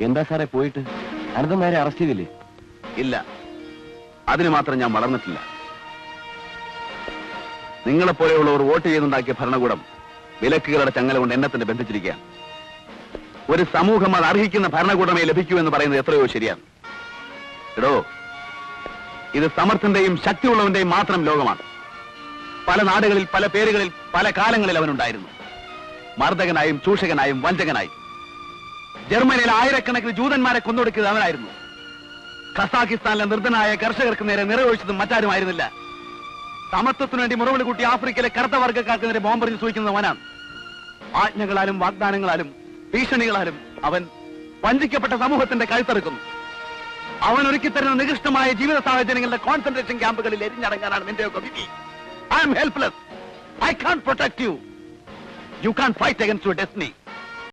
എന്താ സാറേ പോയിട്ട്? അനന്തമാരെ അറസ്റ്റ് ചെയ്തില്ലേ? ഇല്ല, അതിന് മാത്രം ഞാൻ വളർന്നിട്ടില്ല. നിങ്ങളെപ്പോലെയുള്ളവർ വോട്ട് ചെയ്തുണ്ടാക്കിയ ഭരണകൂടം വിലക്കുകളുടെ ചങ്ങല കൊണ്ട് എന്നെ തന്നെ ബന്ധിച്ചിരിക്കുകയാണ്. ഒരു സമൂഹം അത് അർഹിക്കുന്ന ഭരണകൂടമേ ലഭിക്കൂ എന്ന് പറയുന്നത് എത്രയോ ശരിയാണ്. എടോ, ഇത് സമർത്ഥന്റെയും ശക്തിയുള്ളവന്റെയും മാത്രം ലോകമാണ്. പല നാടുകളിൽ, പല പേരുകളിൽ, പല കാലങ്ങളിൽ അവനുണ്ടായിരുന്നു. മർദ്ദകനായും ചൂഷകനായും വഞ്ചകനായും. ജർമ്മനിയിൽ ആയിരക്കണക്കിന് ജൂതന്മാരെ കൊന്നൊടുക്കിയത് അവനായിരുന്നു. ഖസാക്കിസ്ഥാനിലെ നിർദ്ധനായ കർഷകർക്ക് നേരെ നിറയൊഴിച്ചതും മറ്റാരുമായിരുന്നില്ല. സമത്വത്തിനു വേണ്ടി മുറവിളി കൂട്ടി ആഫ്രിക്കയിലെ കറുത്ത വർഗ്ഗക്കാർക്ക് നേരെ ബോംബെറിഞ്ഞ് സൂക്ഷിക്കുന്നത് അവനാണ്. ആജ്ഞകളാലും വാഗ്ദാനങ്ങളാലും ഭീഷണികളാലും അവൻ വഞ്ചിക്കപ്പെട്ട സമൂഹത്തിന്റെ കഴുത്തറുക്കുന്നു. അവൻ ഒരുക്കിത്തരുന്ന നികൃഷ്ടമായ ജീവിത സാഹചര്യങ്ങളുടെ കോൺസെൻട്രേഷൻ ക്യാമ്പുകളിൽ എരിഞ്ഞടങ്ങാനാണ് നിന്റെയൊക്കെ വിധി. I am helpless. I can't protect you. You can't fight against your destiny.